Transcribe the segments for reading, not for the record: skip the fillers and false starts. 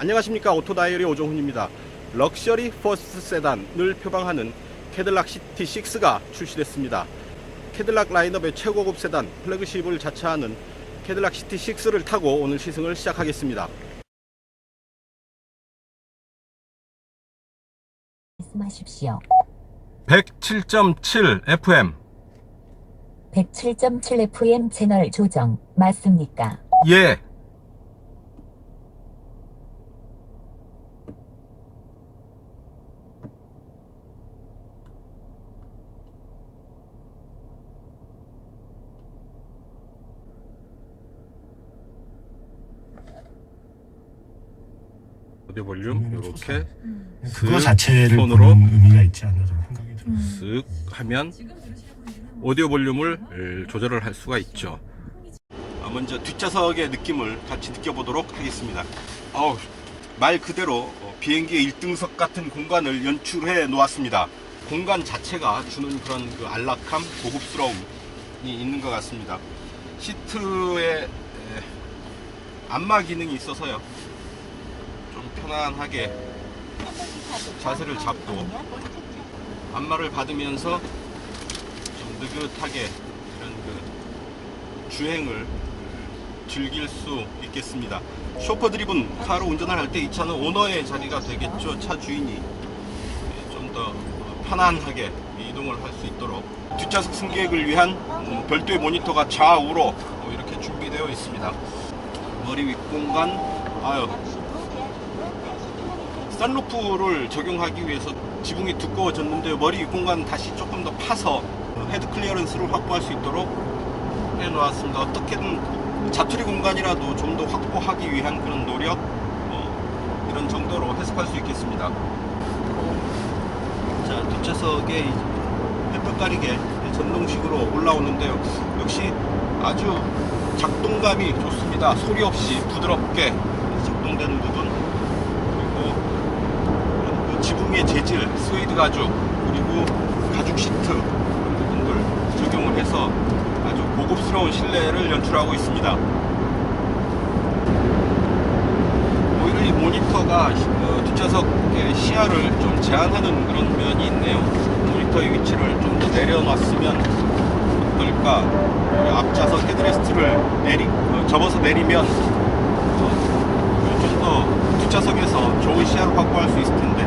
안녕하십니까. 오토다이어리 오종훈입니다. 럭셔리 퍼스트 세단을 표방하는 캐딜락 CT6가 출시됐습니다. 캐딜락 라인업의 최고급 세단 플래그십을 자처하는 캐딜락 CT6를 타고 오늘 시승을 시작하겠습니다. 말씀하십시오. 107.7 FM. 107.7 FM 채널 조정 맞습니까? 예. 오디오 볼륨 이렇게 그거 자체를 손으로 보는 의미가 있지 않나 좀 생각이 들어요. 쓱 하면 오디오 볼륨을 조절을 할 수가 있죠. 먼저 뒷좌석의 느낌을 같이 느껴보도록 하겠습니다. 말 그대로 비행기의 1등석 같은 공간을 연출해 놓았습니다. 공간 자체가 주는 그런 그 안락함, 고급스러움이 있는 것 같습니다. 시트에 안마 기능이 있어서요, 좀 편안하게 자세를 잡고 안마를 받으면서 좀 느긋하게 이런 그 주행을 즐길 수 있겠습니다. 쇼퍼 드리븐 카로 운전을 할 때 이 차는 오너의 자리가 되겠죠. 차 주인이 좀 더 편안하게 이동을 할 수 있도록 뒷좌석 승객을 위한 별도의 모니터가 좌우로 이렇게 준비되어 있습니다. 머리 윗공간, 썬루프를 적용하기 위해서 지붕이 두꺼워졌는데요, 머리 윗공간 다시 조금 더 파서 헤드 클리어런스를 확보할 수 있도록 해놓았습니다. 어떻게든 자투리 공간이라도 좀 더 확보하기 위한 그런 노력, 이런 정도로 해석할 수 있겠습니다. 자, 뒷좌석에 햇볕 가리개 전동식으로 올라오는데요, 역시 아주 작동감이 좋습니다. 소리 없이 부드럽게 작동되는 부분, 그리고 지붕의 재질, 스웨이드 가죽, 그리고 가죽 시트 이런 부분들 적용을 해서 아주 고급스러운 실내를 연출하고 있습니다. 오히려 이 모니터가 뒷좌석의 시야를 좀 제한하는 그런 면이 있네요. 모니터의 위치를 좀 더 내려놨으면 어떨까. 앞좌석 헤드레스트를 접어서 내리면 좀 더 뒷좌석에서 좋은 시야를 확보할 수 있을 텐데,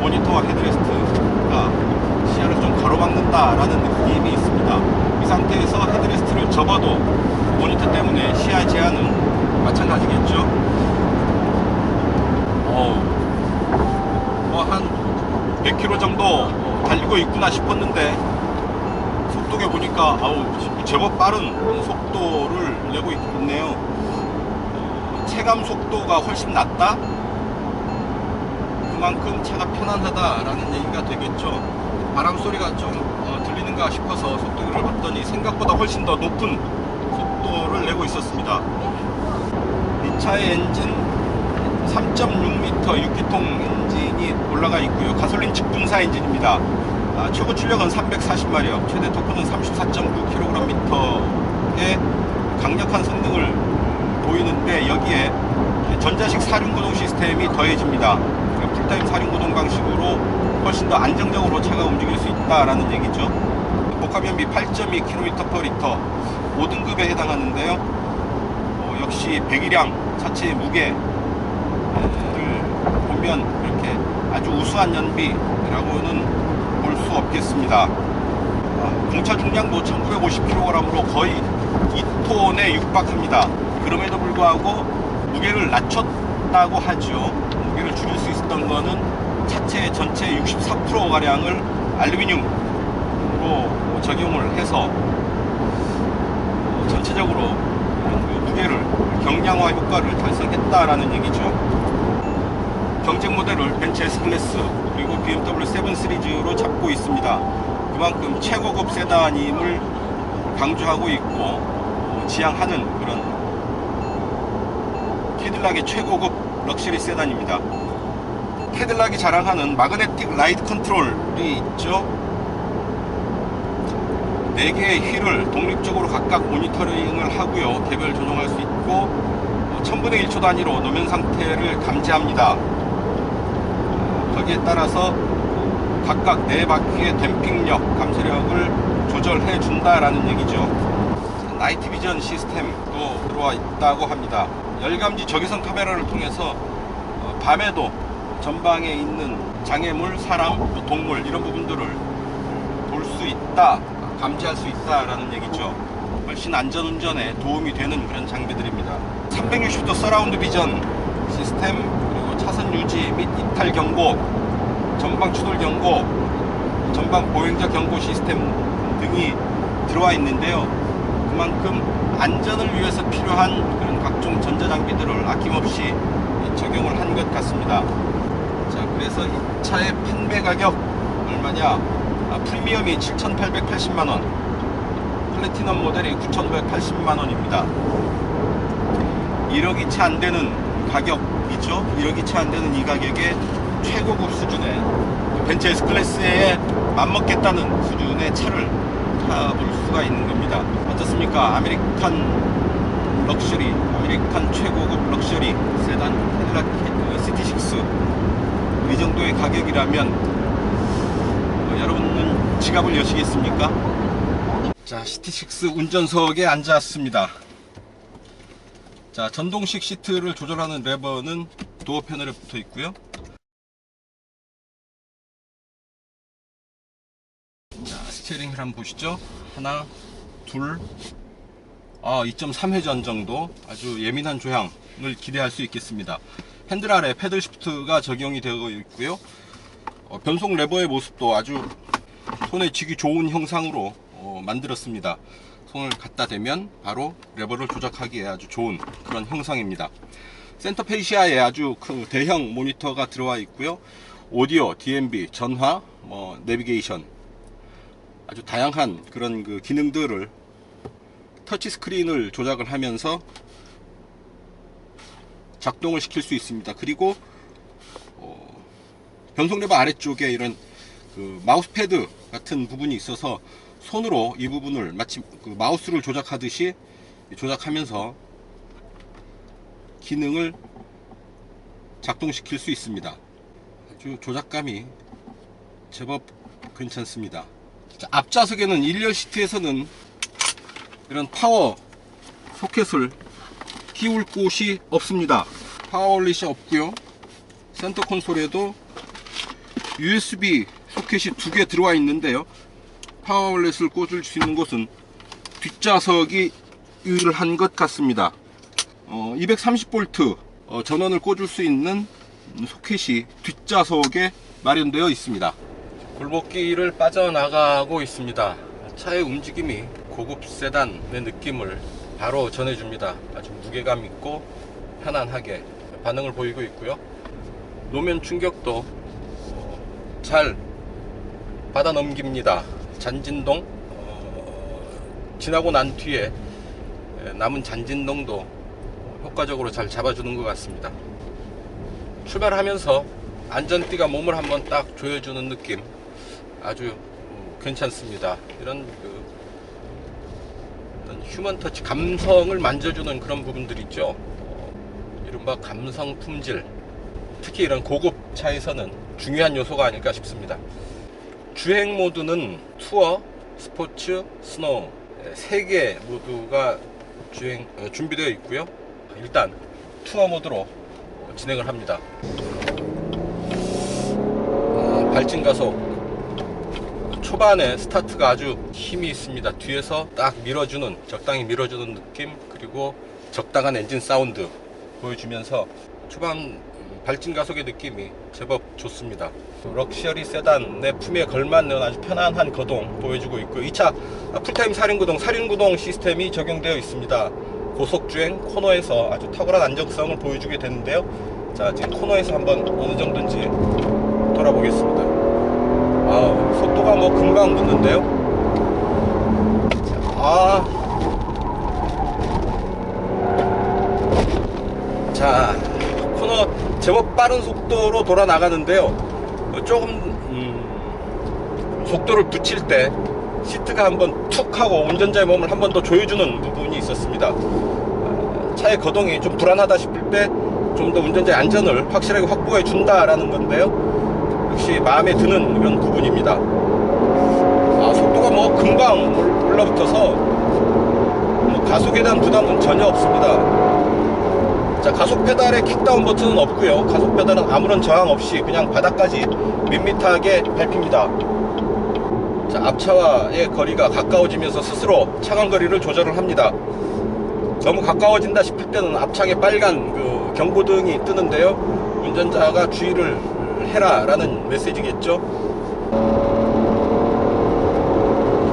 모니터와 헤드레스트가 시야를 좀 가로막는다라는 느낌이 있습니다. 이 상태에서 헤드레스트를 접어도 모니터 때문에 시야 제한은 마찬가지겠죠. 한 100km 정도 달리고 있구나 싶었는데, 속도계 보니까 제법 빠른 속도를 내고 있네요. 체감 속도가 훨씬 낮다? 그만큼 차가 편안하다라는 얘기가 되겠죠. 바람 소리가 좀 들리는가 싶어서 속도계를 봤더니 생각보다 훨씬 더 높은 속도를 내고 있었습니다. 이 차의 엔진 3.6m 6기통 엔진이 올라가 있고요. 가솔린 직분사 엔진입니다. 최고 출력은 340마력, 최대 토크는 34.9kgm의 강력한 성능을 보이는데, 여기에 전자식 사륜구동 시스템이 더해집니다. 풀타임 사륜구동 방식으로 훨씬 더 안정적으로 차가 움직일 수 있다라는 얘기죠. 복합연비 8.2km/L 5등급에 해당하는데요. 역시 배기량 자체의 무게를 보면 이렇게 아주 우수한 연비라고는 볼 수 없겠습니다. 공차 중량도 1950kg으로 거의 2톤에 육박합니다. 그럼에도 불구하고 무게를 낮췄다고 하죠. 무게를 줄일 수 있었던 거는 차체 전체 64%가량을 알루미늄으로 적용을 해서 전체적으로 무게를 경량화 효과를 달성했다라는 얘기죠. 경쟁 모델을 벤츠 S클래스 그리고 BMW 7 시리즈로 잡고 있습니다. 그만큼 최고급 세단임을 강조하고 있고 지향하는 그런 캐딜락의 최고급 럭셔리 세단입니다. 캐딜락이 자랑하는 마그네틱 라이트 컨트롤이 있죠. 4개의 휠을 독립적으로 각각 모니터링을 하고요, 개별 조정할 수 있고, 1000분의 1초 단위로 노면 상태를 감지합니다. 거기에 따라서 각각 4바퀴의 댐핑력, 감소력을 조절해 준다라는 얘기죠. 나이트 비전 시스템도 들어와 있다고 합니다. 열감지 적외선 카메라를 통해서 밤에도 전방에 있는 장애물, 사람, 동물 이런 부분들을 볼 수 있다, 감지할 수 있다라는 얘기죠. 훨씬 안전운전에 도움이 되는 그런 장비들입니다. 360도 서라운드 비전 시스템, 그리고 차선 유지 및 이탈 경고, 전방 추돌 경고, 전방 보행자 경고 시스템 등이 들어와 있는데요. 그만큼 안전을 위해서 필요한 그런 각종 전자장비들을 아낌없이 적용을 한 것 같습니다. 자, 그래서 이 차의 판매 가격 얼마냐? 프리미엄이 7,880만원, 플래티넘 모델이 9,580만원입니다. 1억이 채 안 되는 가격이죠. 1억이 채 안 되는 이 가격에 최고급 수준의 벤츠 S클래스에 맞먹겠다는 수준의 차를 타볼 수가 있는 겁니다. 어떻습니까? 아메리칸 럭셔리, 아메리칸 최고급 럭셔리 세단 캐딜락 CT6, 이 정도의 가격이라면 여러분은 지갑을 여시겠습니까? 자, CT6 운전석에 앉았습니다. 자, 전동식 시트를 조절하는 레버는 도어 패널에 붙어 있고요. 자, 스티어링 휠 한번 보시죠. 하나, 둘, 2.3회전 정도 아주 예민한 조향을 기대할 수 있겠습니다. 핸들 아래 패들 시프트가 적용이 되어 있고요. 변속 레버의 모습도 아주 손에 쥐기 좋은 형상으로 만들었습니다. 손을 갖다 대면 바로 레버를 조작하기에 아주 좋은 그런 형상입니다. 센터 페이시아에 아주 큰 대형 모니터가 들어와 있고요. 오디오, DMB, 전화, 내비게이션, 아주 다양한 그런 그 기능들을 터치 스크린을 조작을 하면서 작동을 시킬 수 있습니다. 그리고 변속 레버 아래쪽에 이런 그 마우스 패드 같은 부분이 있어서 손으로 이 부분을 마치 그 마우스를 조작하듯이 조작하면서 기능을 작동시킬 수 있습니다. 아주 조작감이 제법 괜찮습니다. 자, 앞좌석에는 1열 시트에서는 이런 파워 소켓을 끼울 곳이 없습니다. 파워 아울렛이 없고요. 센터 콘솔에도 USB 소켓이 2개 들어와 있는데요. 파워 아울렛을 꽂을 수 있는 곳은 뒷좌석이 유일한 것 같습니다. 230V 전원을 꽂을 수 있는 소켓이 뒷좌석에 마련되어 있습니다. 굴복길을 빠져나가고 있습니다. 차의 움직임이 고급 세단의 느낌을 바로 전해줍니다. 아주 무게감 있고 편안하게 반응을 보이고 있고요. 노면 충격도 잘 받아 넘깁니다. 잔진동 지나고 난 뒤에 남은 잔진동도 효과적으로 잘 잡아주는 것 같습니다. 출발하면서 안전띠가 몸을 한번 딱 조여주는 느낌 아주 괜찮습니다. 이런 휴먼 터치, 감성을 만져주는 그런 부분들 있죠. 이른바 감성 품질, 특히 이런 고급 차에서는 중요한 요소가 아닐까 싶습니다. 주행 모드는 투어, 스포츠, 스노우 3개 모두가 준비되어 있고요. 일단 투어 모드로 진행을 합니다. 발진 가속, 초반에 스타트가 아주 힘이 있습니다. 뒤에서 딱 밀어주는, 적당히 밀어주는 느낌, 그리고 적당한 엔진 사운드 보여주면서 초반 발진 가속의 느낌이 제법 좋습니다. 럭셔리 세단의 품에 걸맞는 아주 편안한 거동 보여주고 있고, 이 차 풀타임 사륜구동 시스템이 적용되어 있습니다. 고속주행 코너에서 아주 탁월한 안정성을 보여주게 되는데요. 자, 지금 코너에서 한번 어느 정도인지 돌아보겠습니다. 속도가 금방 붙는데요. 자, 코너 제법 빠른 속도로 돌아 나가는데요. 조금 속도를 붙일 때 시트가 한번 툭 하고 운전자의 몸을 한번 더 조여주는 부분이 있었습니다. 차의 거동이 좀 불안하다 싶을 때 좀 더 운전자의 안전을 확실하게 확보해 준다라는 건데요. 역시 마음에 드는 그런 부분입니다. 속도가 뭐 금방 올라붙어서 뭐 가속에 대한 부담은 전혀 없습니다. 자, 가속 페달에 킥다운 버튼은 없고요. 가속 페달은 아무런 저항 없이 그냥 바닥까지 밋밋하게 밟힙니다. 자, 앞차와의 거리가 가까워지면서 스스로 차간 거리를 조절을 합니다. 너무 가까워진다 싶을 때는 앞창에 빨간 그 경고등이 뜨는데요. 운전자가 주의를 해라 라는 메시지겠죠.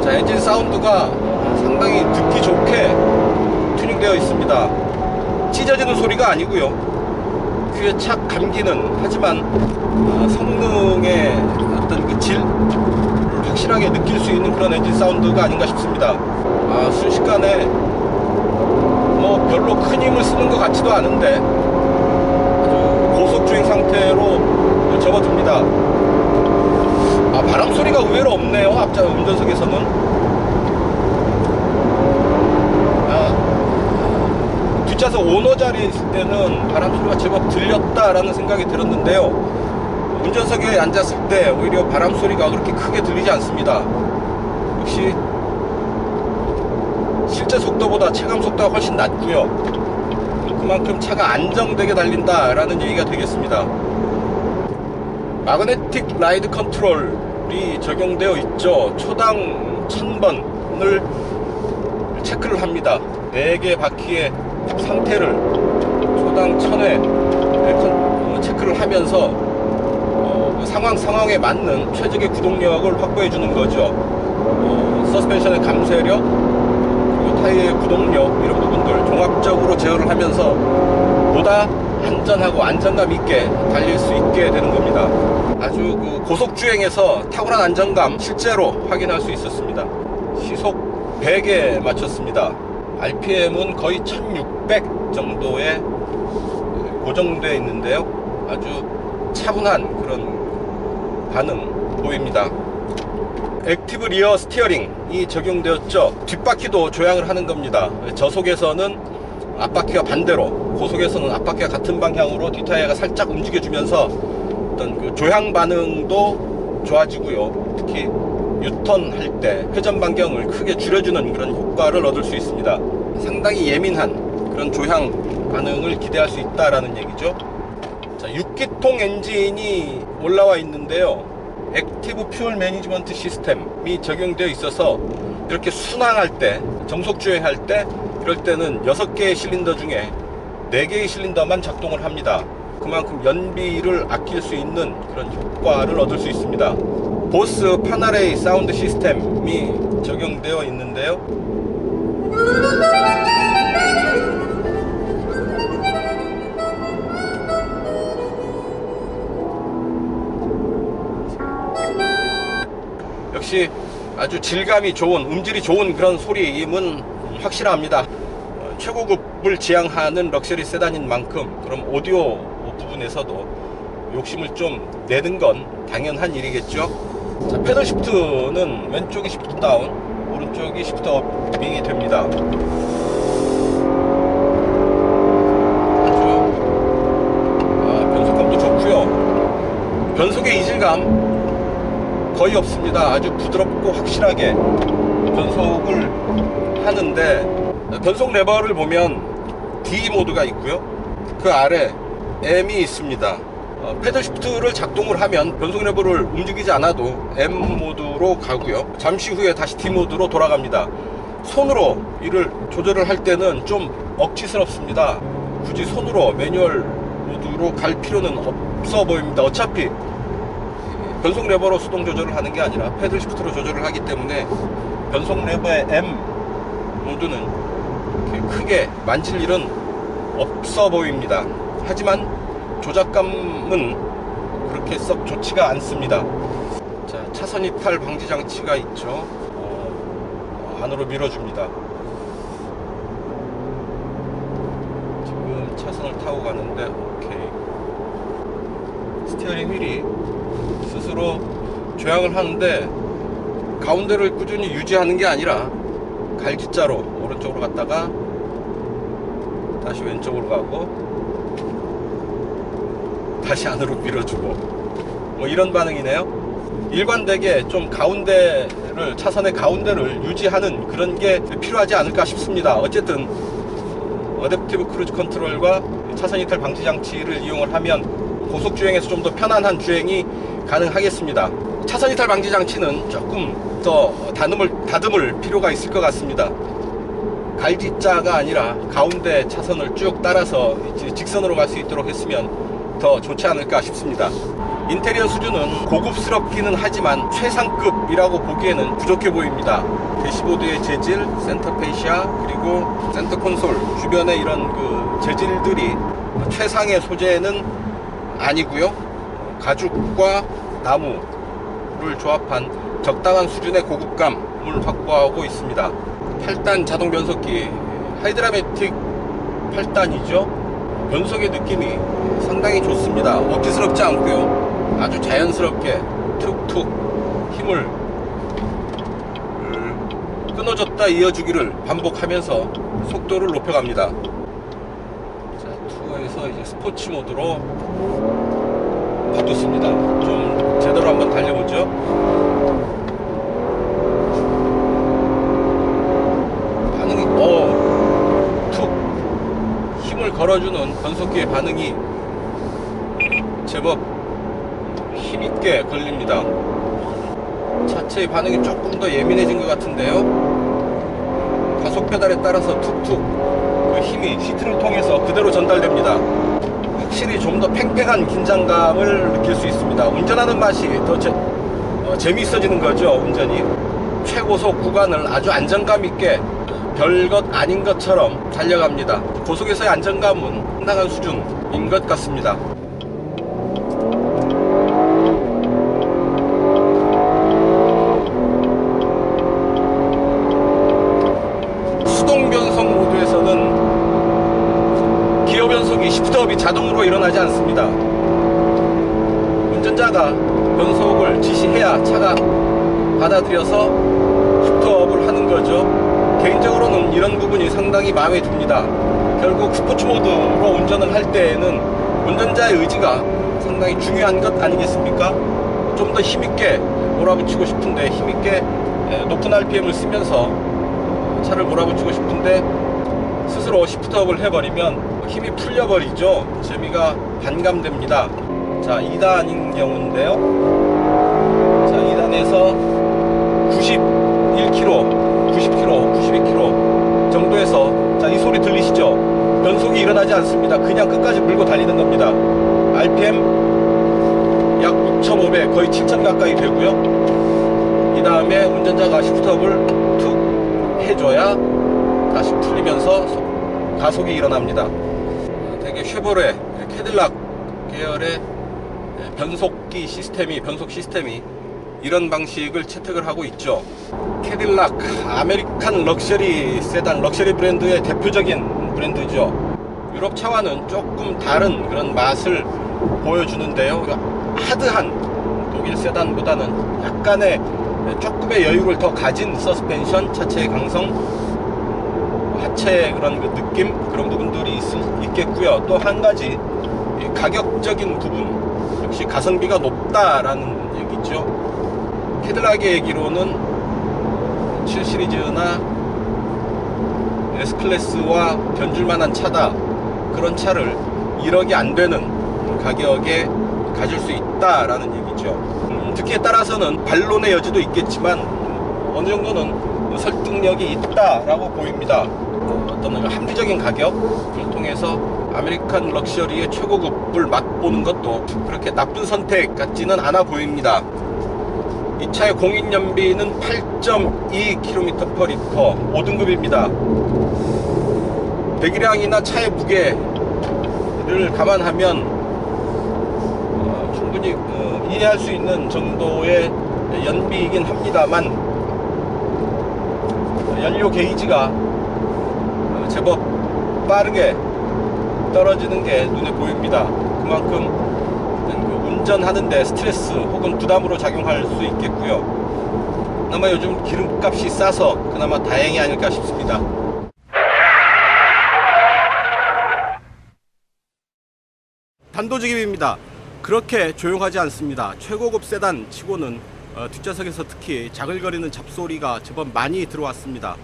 자, 엔진 사운드가 상당히 듣기 좋게 튜닝되어 있습니다. 찢어지는 소리가 아니고요. 귀에 착 감기는, 하지만 성능의 어떤 그 질을 확실하게 느낄 수 있는 그런 엔진 사운드가 아닌가 싶습니다. 순식간에 뭐 별로 큰 힘을 쓰는 것 같지도 않은데 아주 고속주행 상태로 접어듭니다. 바람 소리가 의외로 없네요. 앞자 운전석에서는. 뒷좌석 오너 자리에 있을 때는 바람 소리가 제법 들렸다라는 생각이 들었는데요. 운전석에 앉았을 때 오히려 바람 소리가 그렇게 크게 들리지 않습니다. 역시 실제 속도보다 체감 속도가 훨씬 낮고요. 그만큼 차가 안정되게 달린다라는 얘기가 되겠습니다. 마그네틱 라이드 컨트롤이 적용되어 있죠. 초당 1000번을 체크를 합니다. 4개 바퀴의 상태를 초당 1000회 체크를 하면서 상황에 맞는 최적의 구동력을 확보해 주는 거죠. 서스펜션의 감쇄력, 그리고 타이어의 구동력, 이런 부분들 종합적으로 제어를 하면서 보다 안전하고 안정감 있게 달릴 수 있게 되는 겁니다. 아주 그 고속주행에서 탁월한 안정감 실제로 확인할 수 있었습니다. 시속 100에 맞췄습니다. RPM은 거의 1600 정도에 고정되어 있는데요. 아주 차분한 그런 반응 보입니다. 액티브 리어 스티어링이 적용되었죠. 뒷바퀴도 조향을 하는 겁니다. 저속에서는 앞바퀴와 반대로, 고속에서는 앞바퀴와 같은 방향으로 뒷타이어가 살짝 움직여주면서 어떤 그 조향 반응도 좋아지고요. 특히 유턴 할 때 회전 반경을 크게 줄여주는 그런 효과를 얻을 수 있습니다. 상당히 예민한 그런 조향 반응을 기대할 수 있다라는 얘기죠. 자, 6기통 엔진이 올라와 있는데요. 액티브 퓨얼 매니지먼트 시스템이 적용되어 있어서 이렇게 순항할 때, 정속 주행할 때, 이럴 때는 6개의 실린더 중에 4개의 실린더만 작동을 합니다. 그만큼 연비를 아낄 수 있는 그런 효과를 얻을 수 있습니다. 보스 파나레이 사운드 시스템이 적용되어 있는데요. 역시 아주 질감이 좋은, 음질이 좋은 그런 소리임은 확실합니다. 최고급을 지향하는 럭셔리 세단인 만큼 그럼 오디오 부분에서도 욕심을 좀 내는 건 당연한 일이겠죠. 자, 패들 시프트는 왼쪽이 시프트 다운, 오른쪽이 시프트 업이 됩니다. 아주 변속감도 좋고요. 변속의 이질감 거의 없습니다. 아주 부드럽고 확실하게 변속을 하는데, 변속 레버를 보면 D 모드가 있고요. 그 아래 M이 있습니다. 패들 시프트를 작동을 하면 변속 레버를 움직이지 않아도 M 모드로 가고요. 잠시 후에 다시 D 모드로 돌아갑니다. 손으로 이를 조절을 할 때는 좀 억지스럽습니다. 굳이 손으로 매뉴얼 모드로 갈 필요는 없어 보입니다. 어차피 변속 레버로 수동 조절을 하는 게 아니라 패들 시프트로 조절을 하기 때문에 변속 레버의 M 모드는 크게 만질 일은 없어 보입니다. 하지만 조작감은 그렇게 썩 좋지가 않습니다. 자, 차선 이탈 방지 장치가 있죠. 안으로 밀어줍니다. 지금 차선을 타고 가는데 오케이. 스티어링 휠이 스스로 조향을 하는데 가운데를 꾸준히 유지하는 게 아니라 갈짓자로 오른쪽으로 갔다가 다시 왼쪽으로 가고 다시 안으로 밀어주고 뭐 이런 반응이네요. 일관되게 좀 가운데를, 차선의 가운데를 유지하는 그런 게 필요하지 않을까 싶습니다. 어쨌든 어댑티브 크루즈 컨트롤과 차선 이탈 방지 장치를 이용을 하면 고속 주행에서 좀 더 편안한 주행이 가능하겠습니다. 차선 이탈 방지 장치는 조금 더 다듬을 필요가 있을 것 같습니다. 갈지자가 아니라 가운데 차선을 쭉 따라서 직선으로 갈 수 있도록 했으면 더 좋지 않을까 싶습니다. 인테리어 수준은 고급스럽기는 하지만 최상급이라고 보기에는 부족해 보입니다. 대시보드의 재질, 센터 페시아, 그리고 센터 콘솔 주변의 이런 그 재질들이 최상의 소재는 아니고요. 가죽과 나무를 조합한 적당한 수준의 고급감을 확보하고 있습니다. 8단 자동 변속기, 하이드라매틱 8단이죠. 변속의 느낌이 상당히 좋습니다. 억지스럽지 않고요. 아주 자연스럽게 툭툭 힘을 끊어졌다 이어주기를 반복하면서 속도를 높여갑니다. 자, 투어에서 이제 스포츠 모드로 바꿨습니다. 좀 제대로 한번 달려보죠. 반응이 툭 힘을 걸어주는 변속기의 반응이 제법 힘있게 걸립니다. 차체의 반응이 조금 더 예민해진 것 같은데요. 가속 페달에 따라서 툭툭 그 힘이 시트를 통해서 그대로 전달됩니다. 확실히 좀 더 팽팽한 긴장감을 느낄 수 있습니다. 운전하는 맛이 더 재미있어지는 거죠. 운전이 최고속 구간을 아주 안정감 있게 별것 아닌 것처럼 달려갑니다. 고속에서의 안정감은 상당한 수준인 것 같습니다. 수동 변속 모드에서는 기어 변속이 시프트업이 자동으로 일어나지 않습니다. 운전자가 변속을 지시해야 차가 받아들여서 시프트업을 하는 거죠. 개인적으로는 이런 부분이 상당히 마음에 듭니다. 결국 스포츠 모드로 운전을 할 때에는 운전자의 의지가 상당히 중요한 것 아니겠습니까? 좀 더 힘있게 몰아붙이고 싶은데, 힘있게 높은 RPM을 쓰면서 차를 몰아붙이고 싶은데 스스로 시프트업을 해버리면 힘이 풀려버리죠. 재미가 반감됩니다. 자, 2단인 경우인데요. 자, 2단에서 91km 90km, 92km 정도에서, 자, 이 소리 들리시죠? 변속이 일어나지 않습니다. 그냥 끝까지 물고 달리는 겁니다. RPM 약 6,500, 거의 7,000 가까이 되고요. 이 다음에 운전자가 시프트업을 툭 해줘야 다시 풀리면서 가속이 일어납니다. 되게 쉐보레, 캐딜락 계열의 변속기 시스템이, 변속 시스템이 이런 방식을 채택을 하고 있죠. 캐딜락, 아메리칸 럭셔리 세단, 럭셔리 브랜드의 대표적인 브랜드죠. 유럽 차와는 조금 다른 그런 맛을 보여주는데요. 하드한 독일 세단보다는 약간의 조금의 여유를 더 가진 서스펜션, 차체의 강성, 하체의 그런 그 느낌, 그런 부분들이 있겠고요. 또 한 가지 가격적인 부분, 역시 가성비가 높다라는 얘기죠. 캐딜락의 얘기로는 7 시리즈나 S클래스와 견줄만한 차다, 그런 차를 1억이 안 되는 가격에 가질 수 있다라는 얘기죠. 듣기에 따라서는 반론의 여지도 있겠지만 어느 정도는 설득력이 있다라고 보입니다. 어떤 합리적인 가격을 통해서 아메리칸 럭셔리의 최고급을 맛보는 것도 그렇게 나쁜 선택 같지는 않아 보입니다. 이 차의 공인연비는 8.2km/L 5등급입니다. 배기량이나 차의 무게를 감안하면 충분히 이해할 수 있는 정도의 연비이긴 합니다만, 연료 게이지가 제법 빠르게 떨어지는 게 눈에 보입니다. 그만큼 운전하는데 스트레스 혹은 부담으로 작용할 수 있겠고요. 그나마 요즘 기름값이 싸서 그나마 다행이 아닐까 싶습니다. 단도직입입니다. 그렇게 조용하지 않습니다. 최고급 세단 치고는 뒷좌석에서 특히 자글거리는 잡소리가 제법 많이 들어왔습니다.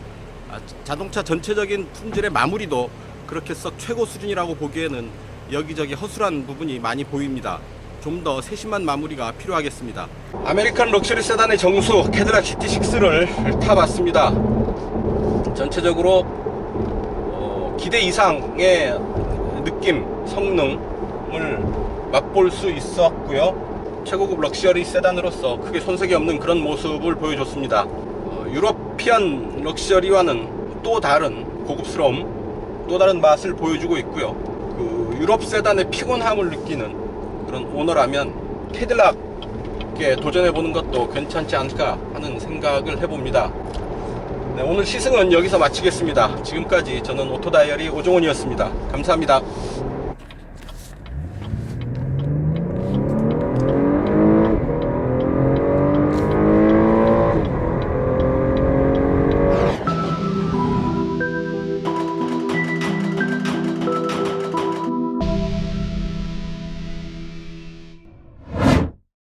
자동차 전체적인 품질의 마무리도 그렇게 썩 최고 수준이라고 보기에는 여기저기 허술한 부분이 많이 보입니다. 좀 더 세심한 마무리가 필요하겠습니다. 아메리칸 럭셔리 세단의 정수 캐딜락 CT6를 타봤습니다. 전체적으로 기대 이상의 느낌, 성능을 맛볼 수 있었고요. 최고급 럭셔리 세단으로서 크게 손색이 없는 그런 모습을 보여줬습니다. 유러피안 럭셔리와는 또 다른 고급스러움, 또 다른 맛을 보여주고 있고요. 그 유럽 세단의 피곤함을 느끼는 그런 오너라면 캐딜락에 도전해보는 것도 괜찮지 않을까 하는 생각을 해봅니다. 네, 오늘 시승은 여기서 마치겠습니다. 지금까지 저는 오토다이어리 오종원이었습니다. 감사합니다.